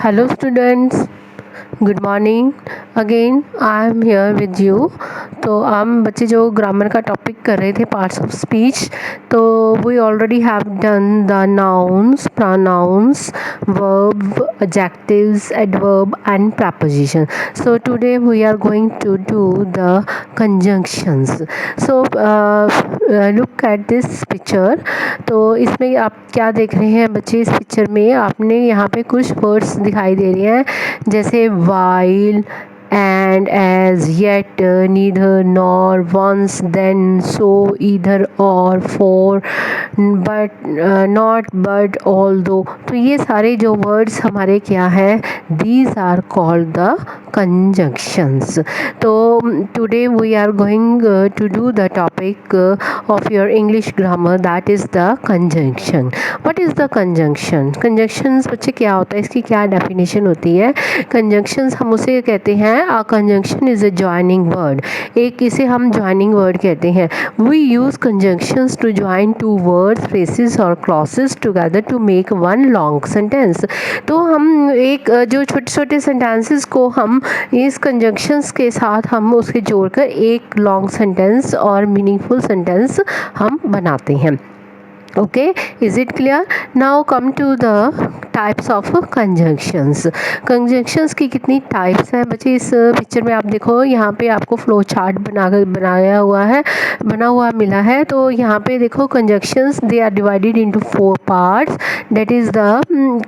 Hello students, good morning again I am here with you. तो हम बच्चे जो ग्रामर का टॉपिक कर रहे थे पार्ट्स ऑफ स्पीच, तो we already have done the nouns, pronouns, verb, adjectives, adverb and preposition. So today we are going to do the conjunctions. So look at this picture. तो इसमें आप क्या देख रहे हैं बच्चे? इस पिक्चर में आपने यहाँ पे कुछ वर्ड्स दिखाई दे रही हैं, जैसे while, and, as, yet, neither, nor, once, then, so, either, or, for, but, not, but, although. तो ये सारे जो वर्ड्स हमारे क्या हैं? These are called the conjunctions. तो today we are going to do the topic of your English grammar, that is the conjunction. What is the conjunction? Conjunctions बच्चे क्या होता है, इसकी क्या डेफिनेशन होती है? कंजंक्शंस हम उसे कहते हैं, a conjunction is a joining word. एक इसे हम जॉइनिंग वर्ड कहते हैं. We use conjunctions to join two words, phrases और clauses together to make one long sentence. तो हम एक जो छोटे छोटे सेंटेंसेस को हम इस कंजंक्शंस के साथ हम उसके जोड़कर एक लॉन्ग सेंटेंस और मीनिंगफुल सेंटेंस हम बनाते हैं. Okay, is it clear? Now come to the types of conjunctions. Conjunctions की कितनी types हैं बच्चे? इस पिक्चर में आप देखो, यहाँ पे आपको फ्लो चार्ट बना हुआ मिला है. तो यहाँ पे देखो conjunctions, they are divided into 4 parts. That is the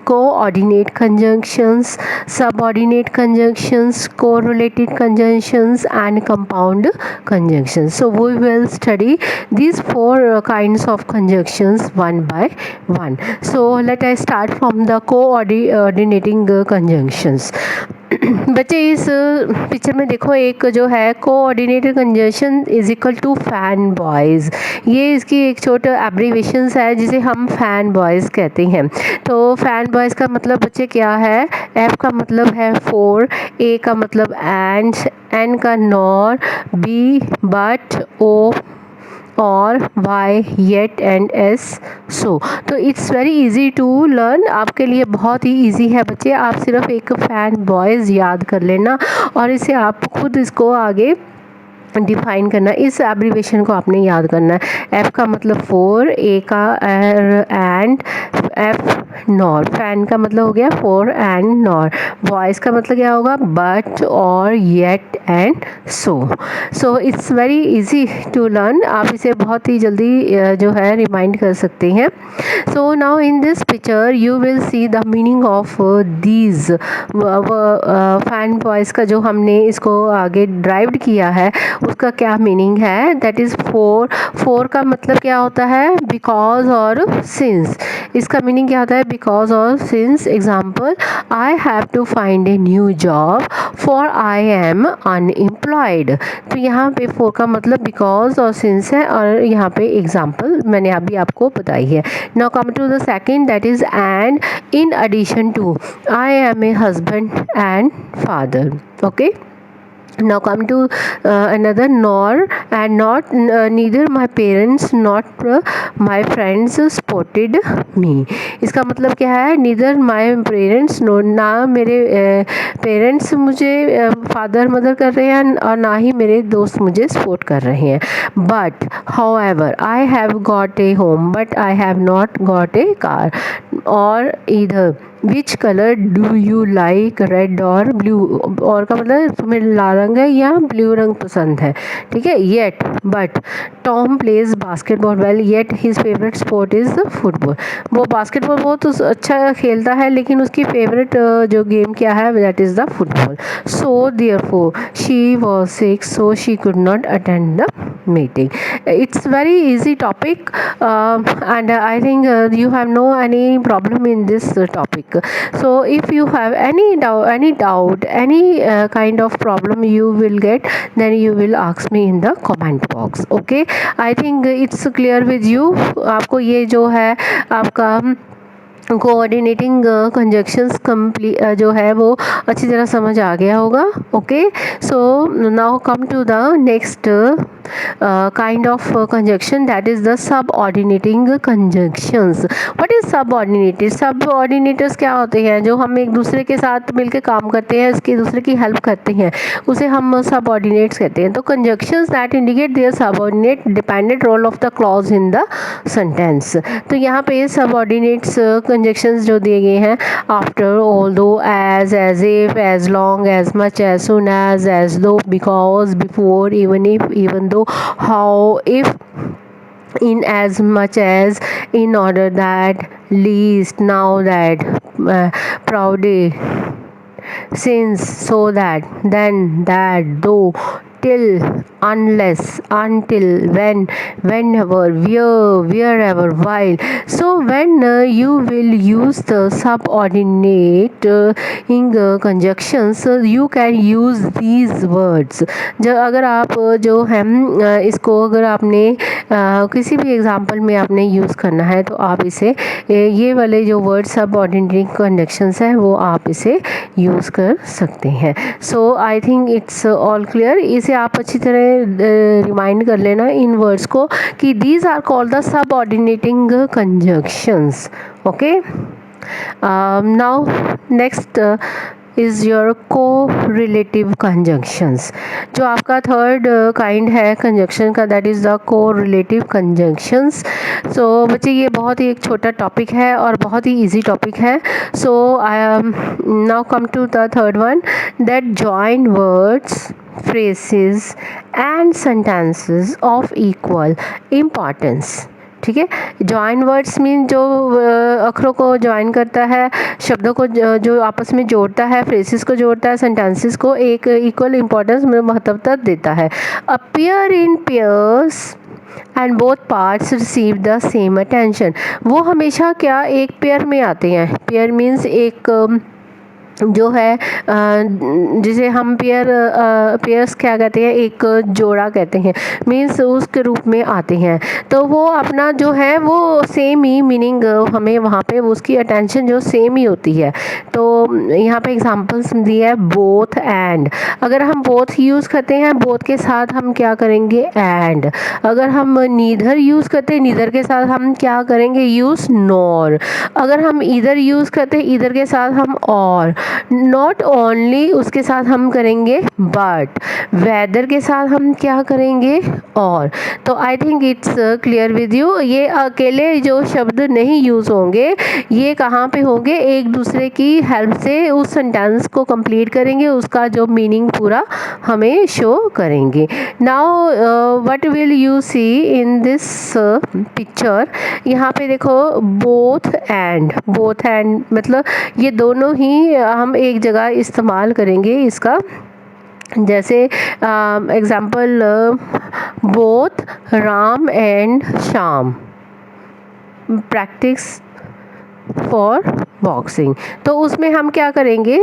coordinate conjunctions, subordinate conjunctions, correlated conjunctions and compound conjunctions. So we will study these 4 kinds of conjunctions one by one. So let us start from the coordinating conjunctions. बच्चे इस picture में देखो, एक जो है coordinated conjunction is equal to FANBOYS. ये इसकी एक छोटा एब्रीवेशंस है जिसे हम फैन बॉयज़ कहते हैं. तो फैन बॉयज़ का मतलब बच्चे क्या है? एफ का मतलब है फॉर, ए का मतलब एंड, एन का nor, B but, O or Y yet and S so. तो it's very easy to learn. आपके लिए बहुत ही इजी है बच्चे. आप सिर्फ एक फैन बॉयज़ याद कर लेना और इसे आप खुद इसको आगे डिफाइन करना. इस एब्रीवेशन को आपने याद करना है. एफ का मतलब फोर, ए का एंड, एफ नॉर. फैन का मतलब हो गया फोर एंड नॉर. वॉइस का मतलब क्या होगा? बट और yet and so. So it's very easy to learn. आप इसे बहुत ही जल्दी जो है रिमाइंड कर सकते हैं. So now in this picture you will see the meaning of these. Fan voice का जो हमने इसको आगे ड्राइव्ड किया है उसका क्या मीनिंग है? That is four. फोर का मतलब क्या होता है? बिकॉज और सिंस. इसका मीनिंग क्या होता है? बिकॉज और since. Example, I have to find a new job for I am unemployed. तो यहाँ पे फोर का मतलब बिकॉज और सिंस है और यहाँ पे एग्जाम्पल मैंने अभी आपको बताई है. Now come to the second, that is and in addition to. I am a husband and father. Okay. Now come to another, nor and not, neither my parents not my friends spotted me. इसका मतलब क्या है? neither my parents, no ना मेरे parents मुझे father mother कर रहे हैं और ना ही मेरे दोस्त मुझे सपोर्ट कर रहे हैं. But however I have got a home but I have not got a car. और either which colour do you like, red और ब्लू. और का मतलब तुम्हें लाल रंग है या ब्लू रंग पसंद है. ठीक है. Yet but Tom plays basketball well yet his favourite sport is football. वो बास्केटबॉल बहुत अच्छा खेलता है लेकिन उसकी फेवरेट जो गेम क्या है? That is the football. So therefore she was sick so she could not attend the meeting. It's very easy topic and I think you have no any problem in this topic. So if you have any doubt, any kind of problem you will get, then you will ask me in the comment box. Okay, I think it's clear with you. आपको ये जो है आपका coordinating conjunctions complete जो है वो अच्छी तरह समझ आ गया होगा. Okay. So now come to the next kind of conjunction, that is the subordinating conjunctions. What is subordinated? Subordinators क्या होते हैं? जो हम एक दूसरे के साथ मिलकर काम करते हैं, इसके दूसरे की हेल्प करते हैं, उसे हम सबऑर्डिनेट्स कहते हैं. तो conjunctions that indicate their subordinate dependent role of the clause in the sentence. तो यहाँ पे subordinates conjunctions जो दिए गए हैं, after, although, as if, as long, as much, as soon as though, because, before, even if, even though, how, if, in as much as, in order that, least, now that, proudly, since, so that, then, that, though, till, unless, until, when, whenever, where, wherever, while. So when you will use the subordinate in conjunctions, you can use these words. जब अगर आप जो है इसको अगर आपने किसी भी एग्जांपल में आपने यूज़ करना है, तो आप इसे ये वाले जो वर्ड सबऑर्डिनेट कंजंक्शंस है वो आप इसे यूज़ कर सकते हैं. So I think it's all clear. इसे आप अच्छी तरह रिमाइंड कर लेना इन वर्ड्स को कि these are called the subordinating conjunctions. Okay. Now next is your correlative conjunctions. जो आपका थर्ड काइंड है कंजंक्शन का, that is the correlative conjunctions. So बच्चे ये बहुत ही एक छोटा टॉपिक है और बहुत ही इजी टॉपिक है. So now come to the third one, that join words, phrases and sentences of equal importance. ठीक है. जॉइन वर्ड्स मीन जो अक्षरों को जॉइन करता है, शब्दों को जो आपस में जोड़ता है, फ्रेसेस को जोड़ता है, सेंटेंसेस को एक इक्वल इम्पोर्टेंस में महत्वता देता है. Appear in pairs and both parts receive the same attention. वो हमेशा क्या एक पेयर में आते हैं. पेयर मीन्स एक जो है जिसे हम पेयर्स क्या कहते हैं, एक जोड़ा कहते हैं, मीन्स उसके रूप में आते हैं. तो वो अपना जो है वो सेम ही मीनिंग हमें वहाँ पे उसकी अटेंशन जो सेम ही होती है. तो यहाँ पे एग्जांपल्स दिए है बोथ एंड. अगर हम बोथ यूज़ करते हैं, बोथ के साथ हम क्या करेंगे, एंड. अगर हम नीदर यूज़ करते हैं, नीदर के साथ हम क्या करेंगे, यूज़ नॉर. अगर हम ईदर यूज़ करते हैं, ईदर के साथ हम और. नॉट ओनली उसके साथ हम करेंगे बट. वेदर के साथ हम क्या करेंगे, और. तो आई think it's clear with you. ये अकेले जो शब्द नहीं यूज़ होंगे, ये कहाँ पे होंगे, एक दूसरे की हेल्प से उस सेंटेंस को कंप्लीट करेंगे, उसका जो मीनिंग पूरा हमें शो करेंगे. Now what will you see in this picture. यहाँ पे देखो बोथ एंड. बोथ एंड मतलब ये दोनों ही हम एक जगह इस्तेमाल करेंगे इसका. जैसे example both Ram and Shyam practice for boxing. तो उसमें हम क्या करेंगे,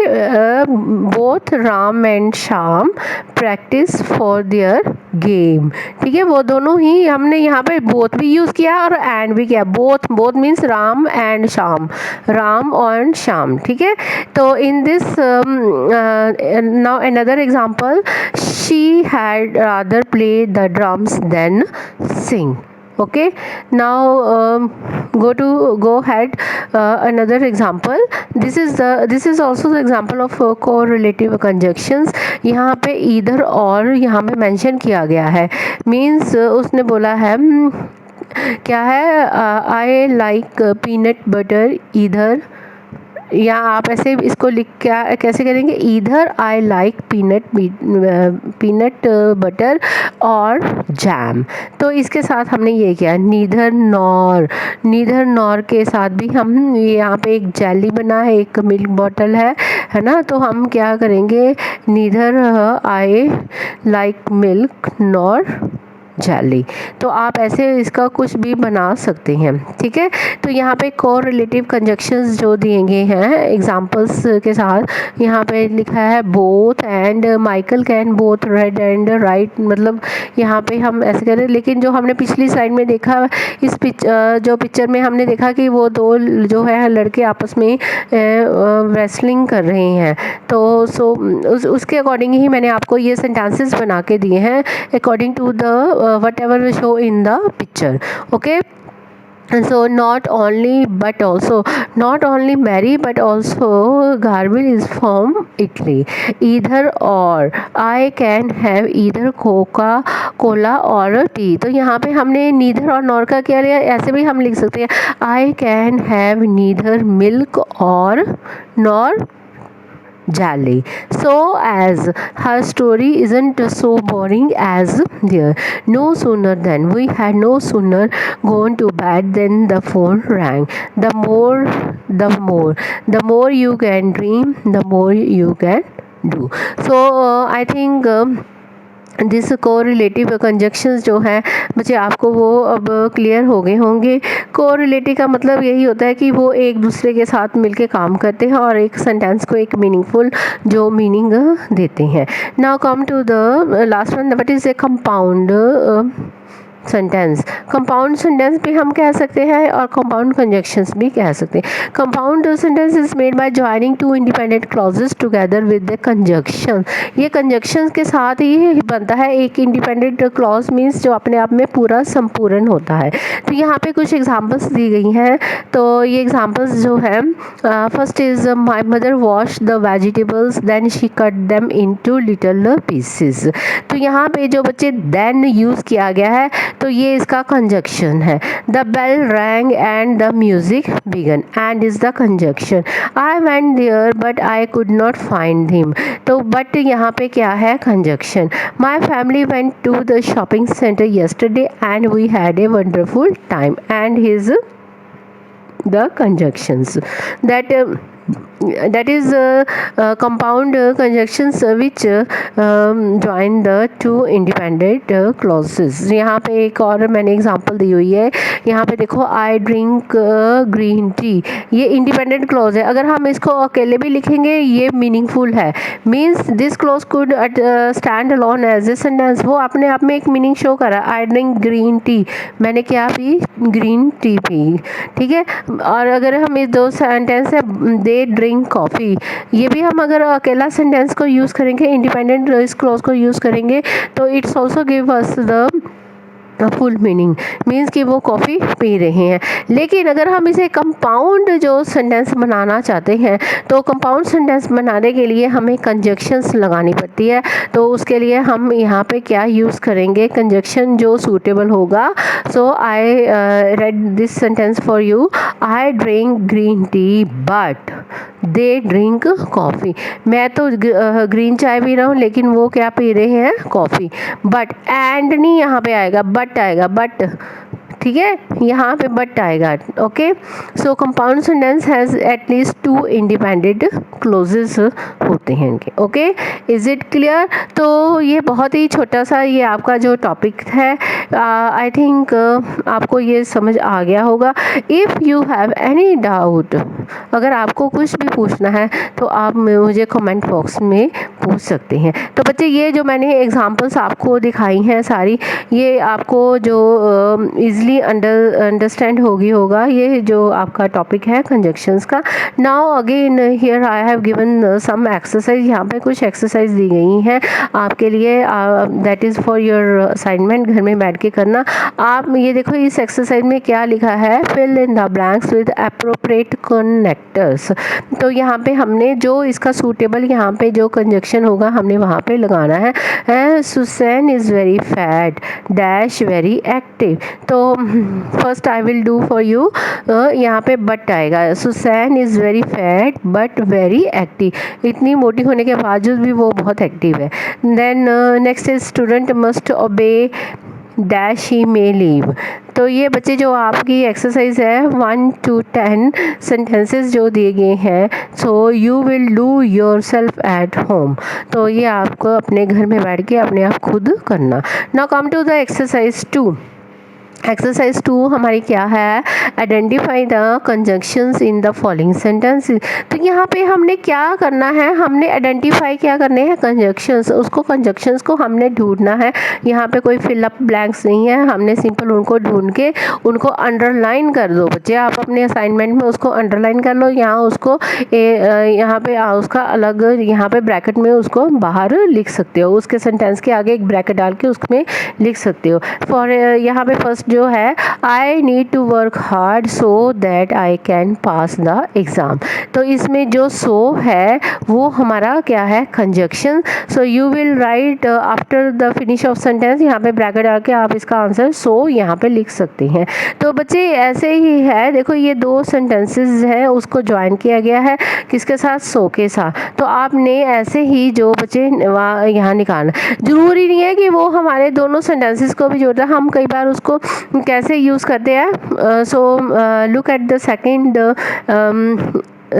both Ram and Shyam practice for their game. ठीक है. वो दोनों ही हमने यहाँ पे बोथ भी यूज़ किया और एंड भी किया. Both, both means Ram and Shyam, Ram और श्याम. ठीक है. तो in this now another example, she had rather play the drums than sing. Okay, now go ahead another example. This is also the example of correlative conjunctions. यहाँ पे either और यहाँ पे mention किया गया है. means उसने बोला है क्या है, I like peanut butter either, या आप ऐसे इसको लिख क्या कैसे करेंगे, either I like peanut butter और जैम. तो इसके साथ हमने ये किया नीदर नॉर. नीदर नॉर के साथ भी हम यहाँ पे एक जेली बना है, एक मिल्क बॉटल है ना. तो हम क्या करेंगे, neither I like milk nor jelly। तो आप ऐसे इसका कुछ भी बना सकते हैं, ठीक है। तो यहाँ पे कोरिलेटिव कंजक्शंस जो दिए गए हैं एग्जांपल्स के साथ, यहाँ पे लिखा है both and Michael can both red and right, मतलब यहाँ पे हम ऐसे करें। लेकिन जो हमने पिछली स्लाइड में देखा, इस जो पिक्चर में हमने देखा कि वो दो जो है लड़के आपस में रेसलिंग कर रहे हैं। तो उसके अकॉर्डिंग ही मैंने आपको ये सेंटेंसेस बना के दिए हैं according to the whatever we show in the picture, okay। And so not only Mary but also Garble is from Italy, either or I can have either Coca-Cola or tea। तो यहाँ पे हमने neither और nor का क्या लिया, ऐसे भी हम लिख सकते हैं I can have neither milk or nor jelly, so as her story isn't so boring as there. No sooner gone to bed than the phone rang. The more you can dream, the more you can do। So I think this correlative conjunctions जो है मुझे आपको वो अब clear हो गए होंगे। Correlative का मतलब यही होता है कि वो एक दूसरे के साथ मिलके काम करते हैं और एक सेंटेंस को एक मीनिंगफुल जो मीनिंग देते हैं। Now come to the last one, what is a compound sentence. Compound sentence भी हम कह सकते हैं और कंपाउंड कंजक्शंस भी कह सकते हैं। Compound sentence is made by joining two independent clauses together with the conjunction. ये कंजक्शंस के साथ ही बनता है। एक इंडिपेंडेंट क्लॉज मीन्स जो अपने आप में पूरा संपूर्ण होता है। तो यहाँ पे कुछ एग्जांपल्स दी गई हैं। तो ये एग्जांपल्स जो है, first is my mother wash the vegetables then she cut them into little pieces. तो यहाँ पे जो बच्चे देन यूज़ किया गया है तो ये इसका कंजक्शन है। The bell rang and the music began and is the conjunction. I went there but I could not find him. तो बट यहाँ पे क्या है, conjunction. My family went to the shopping centre yesterday and we had a wonderful time and his the conjunctions that is compound conjunctions which join the two independent clauses। यहाँ पे एक और मैंने एग्जांपल दी हुई है। यहाँ पे देखो आई ड्रिंक ग्रीन टी, ये इंडिपेंडेंट क्लॉज है। अगर हम इसको अकेले भी लिखेंगे ये मीनिंगफुल है। Means this clause could stand alone as a sentence. वो अपने आप में एक मीनिंग शो कर रहा है। आई ड्रिंक ग्रीन टी, मैंने क्या पी, ग्रीन टी पी, ठीक है। और अगर हम इस दो सेंटेंस है दे ड्रिंक कॉफ़ी, ये भी हम अगर अकेला सेंटेंस को यूज़ करेंगे, इंडिपेंडेंट इस क्लॉज को यूज़ करेंगे तो it's also give us the full meaning, means कि वो कॉफ़ी पी रहे हैं। लेकिन अगर हम इसे कंपाउंड जो सेंटेंस बनाना चाहते हैं तो कंपाउंड सेंटेंस बनाने के लिए हमें कंजक्शंस लगानी पड़ती है। तो उसके लिए हम यहाँ पे क्या यूज़ करेंगे, कंजक्शन जो सूटेबल होगा। So I read this sentence for you, I drink green tea but they drink coffee. मैं तो ग्रीन चाय पी रहा हूँ लेकिन वो क्या पी रहे हैं, कॉफ़ी। बट एंड नहीं यहाँ पे आएगा, बट आएगा, बट, ठीक है, यहाँ पे बट आएगा। Okay, so compound sentence has at least two independent clauses होते हैं इनके। Okay, is it clear. तो ये बहुत ही छोटा सा ये आपका जो टॉपिक है, आई थिंक आपको ये समझ आ गया होगा। If you have any doubt, अगर आपको कुछ भी पूछना है तो आप मुझे कमेंट बॉक्स में पूछ सकते हैं। तो बच्चे ये जो मैंने एग्जांपल्स आपको दिखाई हैं सारी, ये आपको जो ईज़िली अंडरस्टैंड होगा ये जो आपका टॉपिक है कंजक्शंस का। Now again here I have given some exercise. यहाँ पे कुछ एक्सरसाइज दी गई हैं आपके लिए, that is for your assignment, घर में बैठ के करना। आप ये देखो इस एक्सरसाइज में क्या लिखा है, fill in the blanks with appropriate connectors. तो यहाँ पे हमने जो इसका सूटेबल यहाँ पे जो कंजक्शन होगा हमने वहाँ पे लगाना है। Susan is very fat dash very active. तो first I will do for you, यहाँ पे बट आएगा। Susan is very fat but very active, इतनी मोटी होने के बावजूद भी वो बहुत एक्टिव है। Then next is student must obey dash he may leave. तो ये बच्चे जो आपकी एक्सरसाइज है 1 to 10 सेंटेंसेस जो दिए गए हैं, सो you will do your self at home. तो ये आपको अपने घर में बैठ के अपने आप खुद करना। Now come to the exercise 2। Exercise 2 हमारी क्या है, identify the conjunctions in the following sentence. तो यहाँ पे हमने क्या करना है, हमने आइडेंटिफाई क्या करने हैं, कंजंक्शंस। उसको कंजंक्शंस को हमने ढूंढना है। यहाँ पे कोई फिलअप ब्लैंक्स नहीं है, हमने सिंपल उनको ढूंढ के उनको अंडरलाइन कर दो। बच्चे आप अपने असाइनमेंट में उसको अंडरलाइन कर लो, यहाँ उसको यहाँ पे उसका अलग यहाँ पे ब्रैकेट में उसको बाहर लिख सकते हो, उसके सेंटेंस के आगे एक ब्रैकेट डाल के उसमें लिख सकते हो। फॉर यहाँ पे फर्स्ट जो है, I need to work hard so that I can pass the exam. तो इसमें जो सो है वो हमारा क्या है, कंजक्शन। So you will write after the finish of sentence, यहाँ पे ब्रैकेट डाल के आप इसका आंसर सो यहाँ पे लिख सकते हैं। तो बच्चे ऐसे ही है, देखो ये 2 सेंटेंसेस है, उसको ज्वाइन किया गया है किसके साथ, सो के साथ। तो आपने ऐसे ही जो बच्चे यहाँ निकालना, जरूरी नहीं है कि वो हमारे दोनों सेंटेंसेस को भी जोड़ता है। हम कई बार उसको कैसे यूज़ करते हैं। सो look at the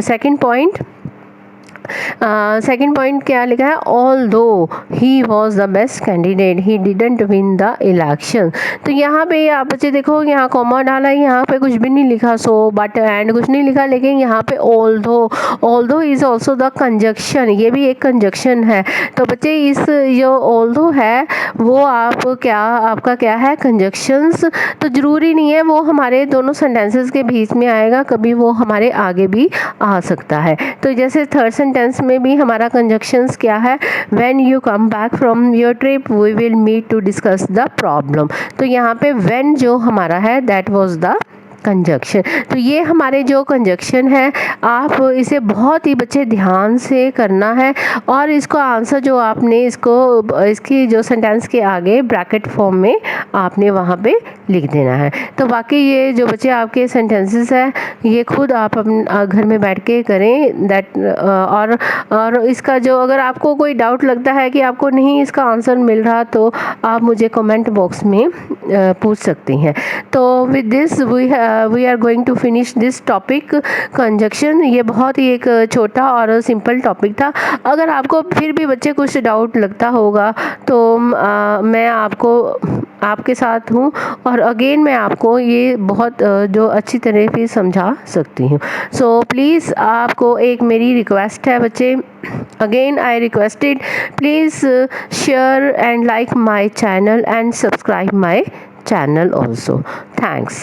second point. Second point क्या लिखा है, ऑल दो he was the best candidate he didn't win the election. तो यहाँ पे आप बच्चे देखो, यहाँ कॉमा डाला है, यहाँ पे कुछ भी नहीं लिखा, सो बट एंड कुछ नहीं लिखा, लेकिन यहाँ पे ऑल दो इज ऑल्सो द कंजक्शन, ये भी एक कंजक्शन है। तो बच्चे इस जो ऑल दो है वो आपका क्या है, कंजक्शंस। तो ज़रूरी नहीं है वो हमारे दोनों सेंटेंसेस के बीच में आएगा, कभी वो हमारे आगे भी आ सकता है। तो जैसे थर्ड सेंटेंस में भी हमारा कंजक्शंस क्या है, when you come back from your trip we will meet to discuss the problem. तो यहाँ पे व्हेन जो हमारा है दैट वाज द कंजक्शन। तो ये हमारे जो कंजक्शन है, आप इसे बहुत ही बच्चे ध्यान से करना है, और इसको आंसर जो आपने इसकी जो सेंटेंस के आगे ब्रैकेट फॉर्म में आपने वहाँ पे लिख देना है। तो बाकी ये जो बच्चे आपके सेंटेंसेस है ये खुद आप अपने घर में बैठ के करें दैट। और इसका जो अगर आपको कोई डाउट लगता है कि आपको नहीं इसका आंसर मिल रहा, तो आप मुझे कमेंट बॉक्स में पूछ सकते हैं। तो with this we are going to finish this topic conjunction. ये बहुत ही एक छोटा और सिंपल टॉपिक था। अगर आपको फिर भी बच्चे कुछ डाउट लगता होगा तो मैं आपके साथ हूँ, और अगेन मैं आपको ये बहुत जो अच्छी तरह से समझा सकती हूँ। सो प्लीज़ आपको एक मेरी रिक्वेस्ट है बच्चे, again I requested, please share and like my channel and subscribe my channel also. Thanks.